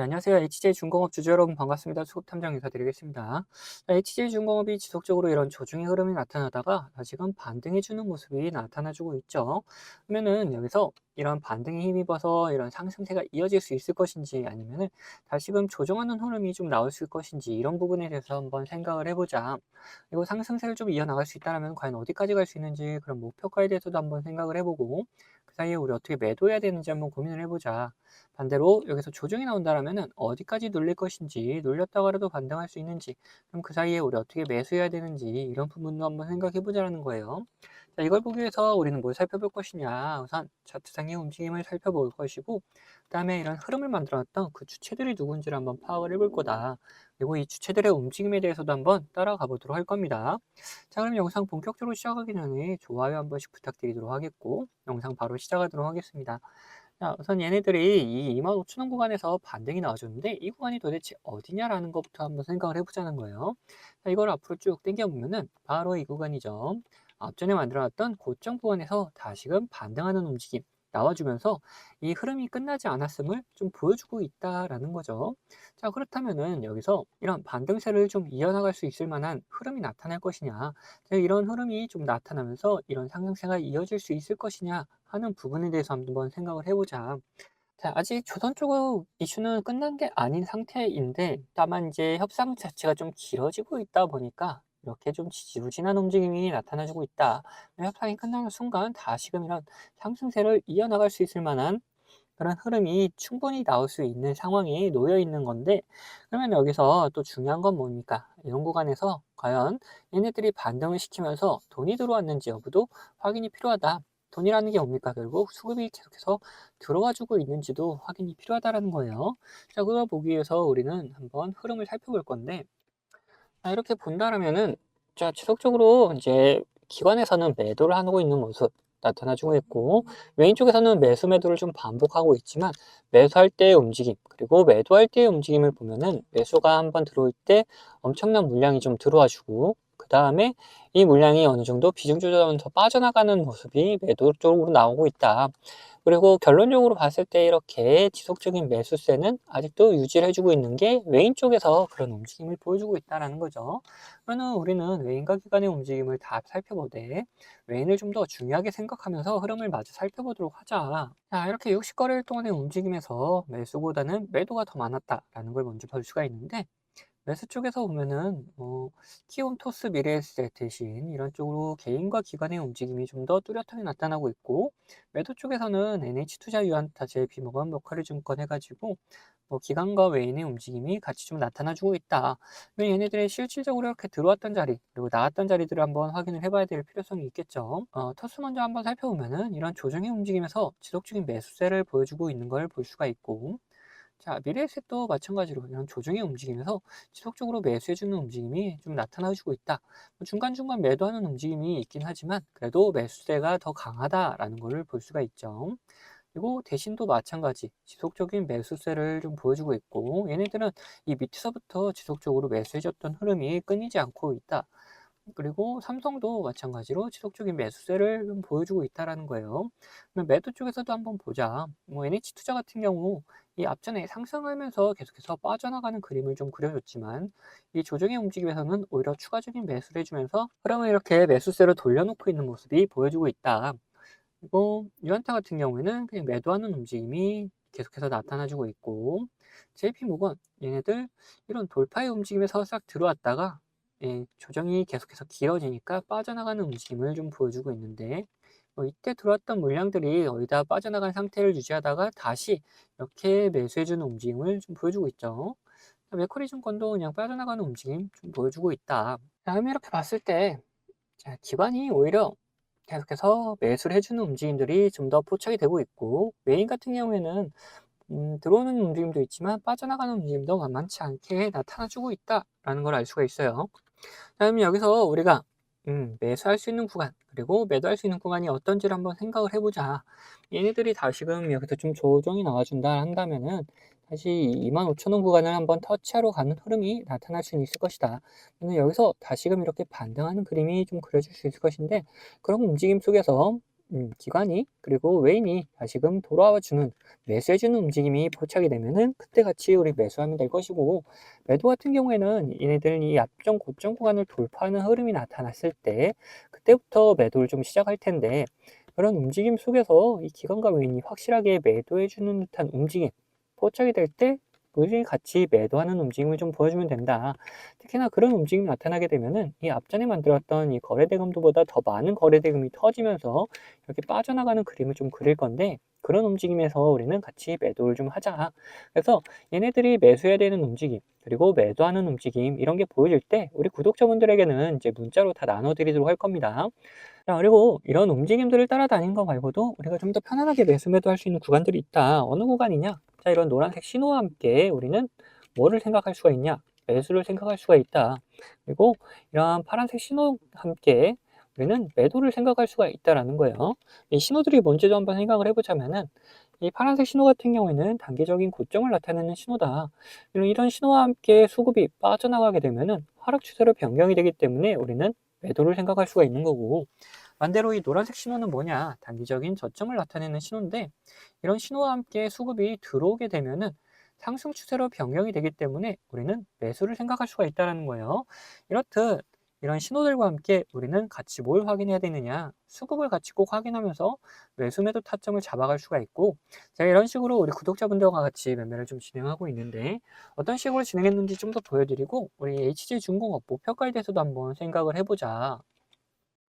네, 안녕하세요. HJ중공업 주주 여러분 반갑습니다. 수급탐정 인사드리겠습니다. HJ중공업이 지속적으로 이런 조정의 흐름이 나타나다가 다시금 반등해주는 모습이 나타나주고 있죠. 그러면은 여기서 이런 반등에 힘입어서 이런 상승세가 이어질 수 있을 것인지 아니면은 다시금 조정하는 흐름이 좀 나올 수 있을 것인지 이런 부분에 대해서 한번 생각을 해보자. 그리고 상승세를 좀 이어나갈 수 있다면 과연 어디까지 갈 수 있는지 그런 목표가에 대해서도 한번 생각을 해보고 그 사이에 우리 어떻게 매도해야 되는지 한번 고민을 해보자. 반대로 여기서 조정이 나온다라면은 어디까지 눌릴 것인지, 눌렸다가라도 반등할 수 있는지, 그럼 그 사이에 우리 어떻게 매수해야 되는지 이런 부분도 한번 생각해 보자라는 거예요. 자, 이걸 보기 위해서 우리는 뭘 살펴볼 것이냐? 우선 차트상의 움직임을 살펴볼 것이고, 그다음에 이런 흐름을 만들어놨던 그 주체들이 누군지를 한번 파악을 해볼 거다. 그리고 이 주체들의 움직임에 대해서도 한번 따라가 보도록 할 겁니다. 자, 그럼 영상 본격적으로 시작하기 전에 좋아요 한 번씩 부탁드리도록 하겠고, 영상 바로 시작하도록 하겠습니다. 자, 우선 얘네들이 이 25,000원 구간에서 반등이 나와줬는데 이 구간이 도대체 어디냐라는 것부터 한번 생각을 해보자는 거예요. 자, 이걸 앞으로 쭉 당겨보면은 바로 이 구간이죠. 앞전에 만들어놨던 고점 구간에서 다시금 반등하는 움직임 나와주면서 이 흐름이 끝나지 않았음을 좀 보여주고 있다라는 거죠. 자, 그렇다면은 여기서 이런 반등세를 좀 이어나갈 수 있을 만한 흐름이 나타날 것이냐, 자, 이런 흐름이 좀 나타나면서 이런 상승세가 이어질 수 있을 것이냐 하는 부분에 대해서 한번 생각을 해보자. 자, 아직 조선 쪽 이슈는 끝난 게 아닌 상태인데, 다만 이제 협상 자체가 좀 길어지고 있다 보니까 이렇게 좀 지지부진한 움직임이 나타나주고 있다. 협상이 끝나는 순간 다시금 이런 상승세를 이어나갈 수 있을 만한 그런 흐름이 충분히 나올 수 있는 상황이 놓여 있는 건데, 그러면 여기서 또 중요한 건 뭡니까? 이런 구간에서 과연 얘네들이 반등을 시키면서 돈이 들어왔는지 여부도 확인이 필요하다. 돈이라는 게 뭡니까? 결국 수급이 계속해서 들어와 주고 있는지도 확인이 필요하다라는 거예요. 자, 그걸 보기 위해서 우리는 한번 흐름을 살펴볼 건데, 이렇게 본다라면은, 자, 지속적으로 이제 기관에서는 매도를 하고 있는 모습 나타나주고 있고, 메인 쪽에서는 매수 매도를 좀 반복하고 있지만, 매수할 때의 움직임, 그리고 매도할 때의 움직임을 보면은 매수가 한번 들어올 때 엄청난 물량이 좀 들어와 주고, 그 다음에 이 물량이 어느 정도 비중 조절하면서 빠져나가는 모습이 매도 쪽으로 나오고 있다. 그리고 결론적으로 봤을 때 이렇게 지속적인 매수세는 아직도 유지를 해주고 있는 게 외인 쪽에서 그런 움직임을 보여주고 있다는 거죠. 그러면 우리는 외인과 기관의 움직임을 다 살펴보되 외인을 좀 더 중요하게 생각하면서 흐름을 마저 살펴보도록 하자. 자, 이렇게 60거래일 동안의 움직임에서 매수보다는 매도가 더 많았다라는 걸 먼저 볼 수가 있는데, 매수 쪽에서 보면은 키움 토스 미래에셋 대신 이런 쪽으로 개인과 기관의 움직임이 좀 더 뚜렷하게 나타나고 있고, 매도 쪽에서는 NH투자 유한타 JP모건 머커리증권 해가지고 기관과 외인의 움직임이 같이 좀 나타나주고 있다. 그러면 얘네들의 실질적으로 이렇게 들어왔던 자리 그리고 나왔던 자리들을 한번 확인을 해봐야 될 필요성이 있겠죠. 토스 먼저 한번 살펴보면은 이런 조정의 움직임에서 지속적인 매수세를 보여주고 있는 걸 볼 수가 있고, 자, 미래에셋도 마찬가지로 이런 조정의 움직임에서 지속적으로 매수해주는 움직임이 좀 나타나주고 있다. 중간중간 매도하는 움직임이 있긴 하지만 그래도 매수세가 더 강하다라는 것을 볼 수가 있죠. 그리고 대신도 마찬가지 지속적인 매수세를 좀 보여주고 있고, 얘네들은 이 밑에서부터 지속적으로 매수해줬던 흐름이 끊이지 않고 있다. 그리고 삼성도 마찬가지로 지속적인 매수세를 좀 보여주고 있다라는 거예요. 그럼 매도 쪽에서도 한번 보자. NH투자 같은 경우 이 앞전에 상승하면서 계속해서 빠져나가는 그림을 좀 그려줬지만, 이 조정의 움직임에서는 오히려 추가적인 매수를 해주면서 흐름을 이렇게 매수세로 돌려놓고 있는 모습이 보여주고 있다. 그리고 유한타 같은 경우에는 그냥 매도하는 움직임이 계속해서 나타나주고 있고, JP모건 얘네들 이런 돌파의 움직임에서 싹 들어왔다가 조정이 계속해서 길어지니까 빠져나가는 움직임을 좀 보여주고 있는데, 이때 들어왔던 물량들이 거의 다 빠져나간 상태를 유지하다가 다시 이렇게 매수해주는 움직임을 좀 보여주고 있죠. 메커리 증권도 그냥 빠져나가는 움직임 좀 보여주고 있다. 다음에 이렇게 봤을 때, 자, 기관이 오히려 계속해서 매수를 해주는 움직임들이 좀 더 포착이 되고 있고, 메인 같은 경우에는 들어오는 움직임도 있지만 빠져나가는 움직임도 만만치 않게 나타나주고 있다라는 걸 알 수가 있어요. 그러면 여기서 우리가 매수할 수 있는 구간 그리고 매도할 수 있는 구간이 어떤지를 한번 생각을 해보자. 얘네들이 다시금 여기서 좀 조정이 나와준다 한다면은 다시 25,000원 구간을 한번 터치하러 가는 흐름이 나타날 수 있을 것이다. 여기서 다시금 이렇게 반등하는 그림이 좀 그려질 수 있을 것인데, 그런 움직임 속에서 기관이 그리고 외인이 다시금 돌아와 주는 매수해주는 움직임이 포착이 되면은 그때 같이 우리 매수하면 될 것이고 매도 같은 경우에는 얘네들 이 앞전 고점 구간을 돌파하는 흐름이 나타났을 때 그때부터 매도를 좀 시작할 텐데 그런 움직임 속에서 이 기관과 외인이 확실하게 매도해주는 듯한 움직임 포착이 될 때 우리 같이 매도하는 움직임을 좀 보여주면 된다. 특히나 그런 움직임이 나타나게 되면은 이 앞전에 만들었던 이 거래대금도보다 더 많은 거래대금이 터지면서 이렇게 빠져나가는 그림을 좀 그릴 건데 그런 움직임에서 우리는 같이 매도를 좀 하자. 그래서 얘네들이 매수해야 되는 움직임 그리고 매도하는 움직임 이런 게 보여질 때 우리 구독자분들에게는 이제 문자로 다 나눠드리도록 할 겁니다. 자, 그리고 이런 움직임들을 따라다니는 거 말고도 우리가 좀 더 편안하게 매수 매도할 수 있는 구간들이 있다. 어느 구간이냐? 자, 이런 노란색 신호와 함께 우리는 뭐를 생각할 수가 있냐? 매수를 생각할 수가 있다. 그리고 이러한 파란색 신호와 함께 우리는 매도를 생각할 수가 있다라는 거예요. 이 신호들이 뭔지도 한번 생각을 해보자면은 이 파란색 신호 같은 경우에는 단기적인 고점을 나타내는 신호다. 이런 신호와 함께 수급이 빠져나가게 되면은 하락 추세로 변경이 되기 때문에 우리는 매도를 생각할 수가 있는 거고 반대로 이 노란색 신호는 뭐냐? 단기적인 저점을 나타내는 신호인데 이런 신호와 함께 수급이 들어오게 되면은 상승 추세로 변경이 되기 때문에 우리는 매수를 생각할 수가 있다는 거예요. 이렇듯 이런 신호들과 함께 우리는 같이 뭘 확인해야 되느냐? 수급을 같이 꼭 확인하면서 매수 매도 타점을 잡아갈 수가 있고 제가 이런 식으로 우리 구독자분들과 같이 매매를 좀 진행하고 있는데 어떤 식으로 진행했는지 좀 더 보여드리고 우리 HG중공업 목표가에 대해서도 한번 생각을 해보자.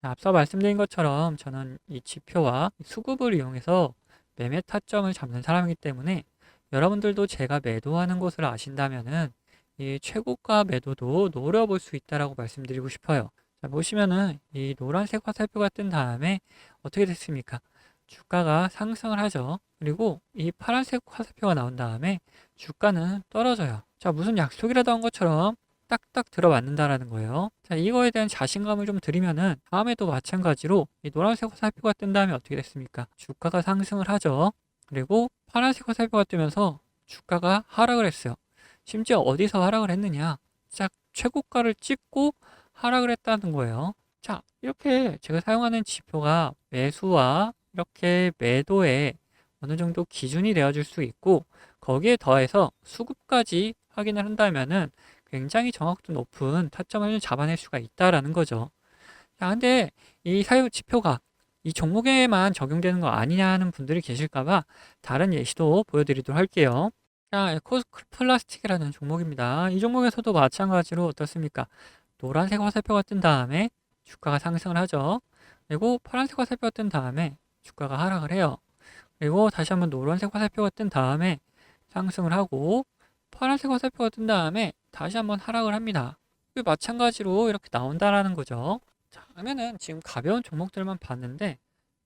앞서 말씀드린 것처럼 저는 이 지표와 수급을 이용해서 매매 타점을 잡는 사람이기 때문에 여러분들도 제가 매도하는 곳을 아신다면은 이 최고가 매도도 노려볼 수 있다라고 말씀드리고 싶어요. 자, 보시면은 이 노란색 화살표가 뜬 다음에 어떻게 됐습니까? 주가가 상승을 하죠. 그리고 이 파란색 화살표가 나온 다음에 주가는 떨어져요. 자, 무슨 약속이라도 한 것처럼 딱딱 들어맞는다라는 거예요. 자, 이거에 대한 자신감을 좀 드리면은 다음에도 마찬가지로 이 노란색 화살표가 뜬 다음에 어떻게 됐습니까? 주가가 상승을 하죠. 그리고 파란색 화살표가 뜨면서 주가가 하락을 했어요. 심지어 어디서 하락을 했느냐? 딱 최고가를 찍고 하락을 했다는 거예요. 자, 이렇게 제가 사용하는 지표가 매수와 이렇게 매도에 어느 정도 기준이 되어줄 수 있고 거기에 더해서 수급까지 확인을 한다면은 굉장히 정확도 높은 타점을 잡아낼 수가 있다라는 거죠. 자, 근데 이 사유 지표가 이 종목에만 적용되는 거 아니냐 하는 분들이 계실까봐 다른 예시도 보여드리도록 할게요. 자, 에코 플라스틱이라는 종목입니다. 이 종목에서도 마찬가지로 어떻습니까? 노란색 화살표가 뜬 다음에 주가가 상승을 하죠. 그리고 파란색 화살표가 뜬 다음에 주가가 하락을 해요. 그리고 다시 한번 노란색 화살표가 뜬 다음에 상승을 하고 파란색 화살표가 뜬 다음에 다시 한번 하락을 합니다. 마찬가지로 이렇게 나온다라는 거죠. 자, 그러면은 지금 가벼운 종목들만 봤는데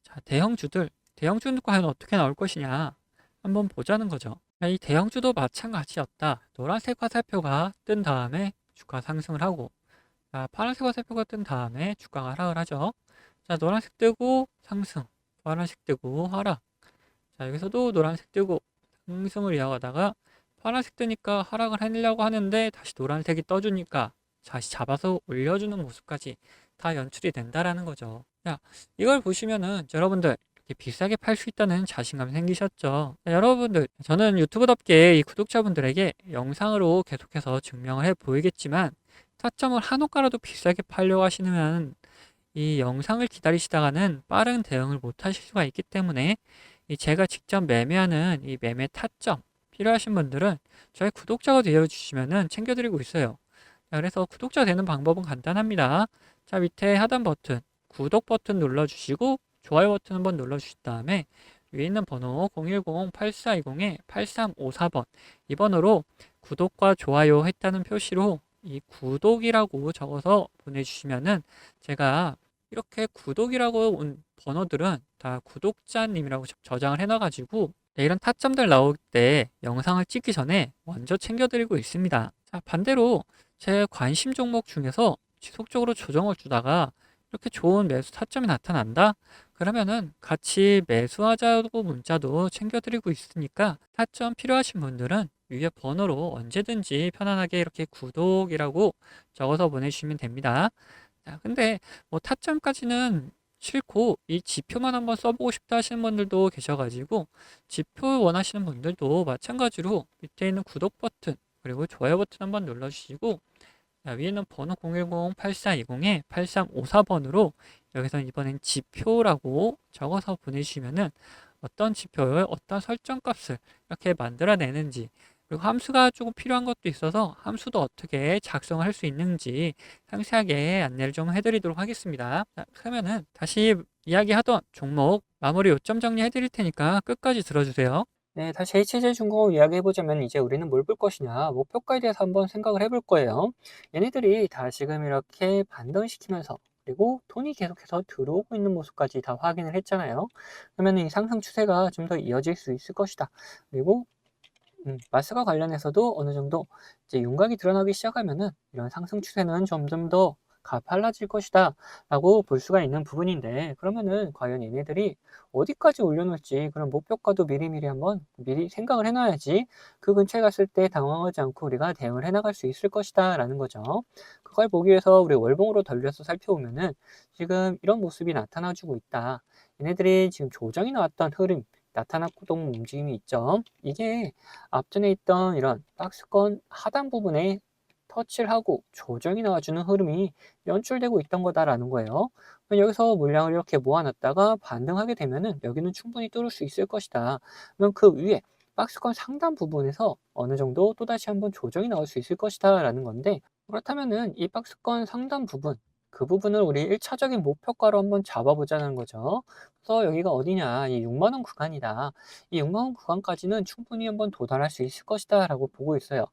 자, 대형주는 과연 어떻게 나올 것이냐 한번 보자는 거죠. 자, 이 대형주도 마찬가지였다. 노란색 화살표가 뜬 다음에 주가 상승을 하고 자, 파란색 화살표가 뜬 다음에 주가가 하락을 하죠. 자, 노란색 뜨고 상승, 파란색 뜨고 하락. 자, 여기서도 노란색 뜨고 상승을 이어가다가 파란색 뜨니까 하락을 하려고 하는데 다시 노란색이 떠주니까 다시 잡아서 올려주는 모습까지 다 연출이 된다라는 거죠. 자, 이걸 보시면은 여러분들 이렇게 비싸게 팔 수 있다는 자신감이 생기셨죠. 자, 여러분들, 저는 유튜브답게 이 구독자분들에게 영상으로 계속해서 증명을 해 보이겠지만 타점을 한 호가라도 비싸게 팔려고 하시면 이 영상을 기다리시다가는 빠른 대응을 못 하실 수가 있기 때문에 이 제가 직접 매매하는 이 매매 타점 필요하신 분들은 저희 구독자가 되어주시면은 챙겨드리고 있어요. 자, 그래서 구독자 되는 방법은 간단합니다. 자, 밑에 하단 버튼, 구독 버튼 눌러주시고 좋아요 버튼 한번 눌러주신 다음에 위에 있는 번호 010-8420-8354번 이 번호로 구독과 좋아요 했다는 표시로 이 구독이라고 적어서 보내주시면은 제가 이렇게 구독이라고 온 번호들은 다 구독자님이라고 저장을 해놔가지고 이런 타점들 나올 때 영상을 찍기 전에 먼저 챙겨드리고 있습니다. 자, 반대로 제 관심 종목 중에서 지속적으로 조정을 주다가 이렇게 좋은 매수 타점이 나타난다? 그러면은 같이 매수하자고 문자도 챙겨드리고 있으니까 타점 필요하신 분들은 위에 번호로 언제든지 편안하게 이렇게 구독이라고 적어서 보내주시면 됩니다. 자, 근데 뭐 타점까지는 싫고 이 지표만 한번 써보고 싶다 하시는 분들도 계셔가지고 지표 원하시는 분들도 마찬가지로 밑에 있는 구독 버튼 그리고 좋아요 버튼 한번 눌러주시고 위에는 번호 010-8420-8354번으로 여기서 이번엔 지표라고 적어서 보내주시면은 어떤 지표에 어떤 설정값을 이렇게 만들어내는지 그리고 함수가 조금 필요한 것도 있어서 함수도 어떻게 작성할 수 있는지 상세하게 안내를 좀 해드리도록 하겠습니다. 자, 그러면은 다시 이야기하던 종목 마무리 요점 정리해 드릴 테니까 끝까지 들어주세요. 네, 다시 HJ중공업 이야기해보자면 이제 우리는 뭘 볼 것이냐, 목표가에 대해서 한번 생각을 해볼 거예요. 얘네들이 다시금 이렇게 반등시키면서 그리고 돈이 계속해서 들어오고 있는 모습까지 다 확인을 했잖아요. 그러면 이 상승 추세가 좀 더 이어질 수 있을 것이다. 그리고 마스가 관련해서도 어느 정도 이제 윤곽이 드러나기 시작하면은 이런 상승 추세는 점점 더 가팔라질 것이다 라고 볼 수가 있는 부분인데, 그러면은 과연 얘네들이 어디까지 올려놓을지 그런 목표가도 미리미리 한번 미리 생각을 해놔야지 그 근처에 갔을 때 당황하지 않고 우리가 대응을 해나갈 수 있을 것이다 라는 거죠. 그걸 보기 위해서 우리 월봉으로 돌려서 살펴보면은 지금 이런 모습이 나타나주고 있다. 얘네들이 지금 조정이 나왔던 흐름, 나타났던 움직임이 있죠. 이게 앞전에 있던 이런 박스권 하단 부분에 터치를 하고 조정이 나와주는 흐름이 연출되고 있던 거다라는 거예요. 여기서 물량을 이렇게 모아놨다가 반등하게 되면은 여기는 충분히 뚫을 수 있을 것이다. 그럼 그 위에 박스권 상단 부분에서 어느 정도 또다시 한번 조정이 나올 수 있을 것이다 라는 건데, 그렇다면은 이 박스권 상단 부분, 그 부분을 우리 1차적인 목표가로 한번 잡아보자는 거죠. 그래서 여기가 어디냐, 이 6만 원 구간이다. 이 6만 원 구간까지는 충분히 한번 도달할 수 있을 것이다 라고 보고 있어요.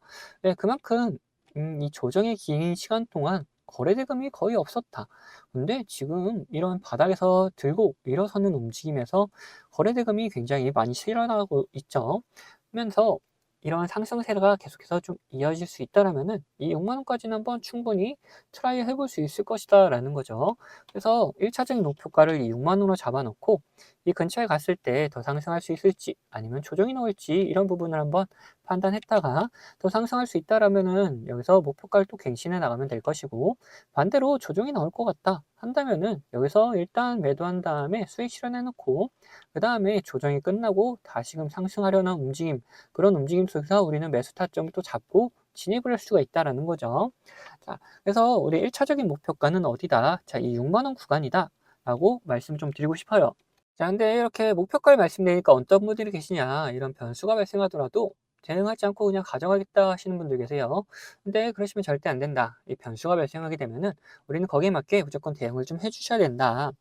네, 그만큼 이 조정의 긴 시간 동안 거래 대금이 거의 없었다. 근데 지금 이런 바닥에서 들고 일어서는 움직임에서 거래 대금이 굉장히 많이 실현하고 있죠. 그러면서 이런 상승세가 계속해서 좀 이어질 수 있다라면은 이 6만 원까지는 한번 충분히 트라이 해볼 수 있을 것이다 라는 거죠. 그래서 1차적인 목표가를 이 6만 원으로 잡아놓고 이 근처에 갔을 때 더 상승할 수 있을지 아니면 조정이 나올지 이런 부분을 한번 판단했다가 더 상승할 수 있다라면은 여기서 목표가를 또 갱신해 나가면 될 것이고, 반대로 조정이 나올 것 같다 한다면은 여기서 일단 매도한 다음에 수익 실현해 놓고 그 다음에 조정이 끝나고 다시금 상승하려는 움직임, 그런 움직임 속에서 우리는 매수 타점을 또 잡고 진입을 할 수가 있다라는 거죠. 자, 그래서 우리 1차적인 목표가는 어디다? 자, 이 6만 원 구간이다 라고 말씀 좀 드리고 싶어요. 자, 근데 이렇게 목표가를 말씀드리니까 어떤 분들이 계시냐, 이런 변수가 발생하더라도 대응하지 않고 그냥 가져가겠다 하시는 분들 계세요. 근데 그러시면 절대 안 된다. 이 변수가 발생하게 되면은 우리는 거기에 맞게 무조건 대응을 좀 해주셔야 된다.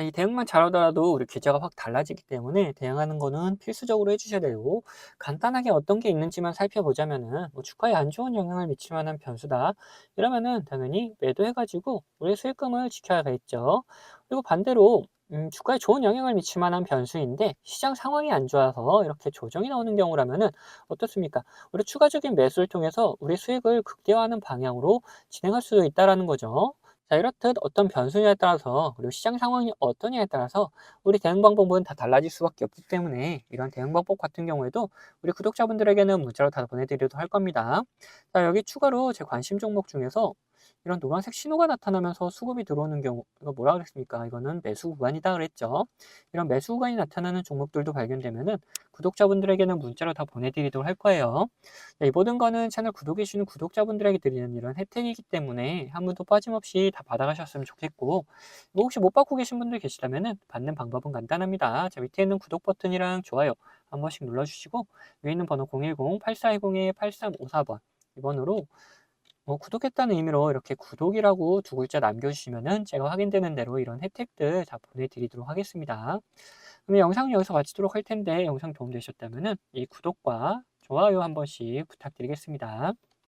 이 대응만 잘하더라도 우리 계좌가 확 달라지기 때문에 대응하는 거는 필수적으로 해주셔야 되고, 간단하게 어떤 게 있는지만 살펴보자면은 뭐 주가에 안 좋은 영향을 미칠 만한 변수다 이러면은 당연히 매도해가지고 우리 수익금을 지켜야겠죠. 그리고 반대로 주가에 좋은 영향을 미칠 만한 변수인데 시장 상황이 안 좋아서 이렇게 조정이 나오는 경우라면은 어떻습니까? 우리 추가적인 매수를 통해서 우리 수익을 극대화하는 방향으로 진행할 수 있다라는 거죠. 자, 이렇듯 어떤 변수냐에 따라서 그리고 시장 상황이 어떠냐에 따라서 우리 대응 방법은 다 달라질 수밖에 없기 때문에 이런 대응 방법 같은 경우에도 우리 구독자분들에게는 문자로 다 보내드리도록 할 겁니다. 자, 여기 추가로 제 관심 종목 중에서 이런 노란색 신호가 나타나면서 수급이 들어오는 경우, 이거 뭐라 그랬습니까? 이거는 매수 구간이다 그랬죠. 이런 매수 구간이 나타나는 종목들도 발견되면은 구독자분들에게는 문자로 다 보내드리도록 할 거예요. 이 모든 거는 채널 구독해 주시는 구독자분들에게 드리는 이런 혜택이기 때문에 한 분도 빠짐없이 다 받아가셨으면 좋겠고, 이거 혹시 못 받고 계신 분들 계시다면은 받는 방법은 간단합니다. 자, 밑에 있는 구독 버튼이랑 좋아요 한 번씩 눌러주시고 위에 있는 번호 010-8420-8354번 이번으로 구독했다는 의미로 이렇게 구독이라고 두 글자 남겨주시면은 제가 확인되는 대로 이런 혜택들 다 보내드리도록 하겠습니다. 그럼 영상은 여기서 마치도록 할 텐데 영상 도움되셨다면은 이 구독과 좋아요 한 번씩 부탁드리겠습니다.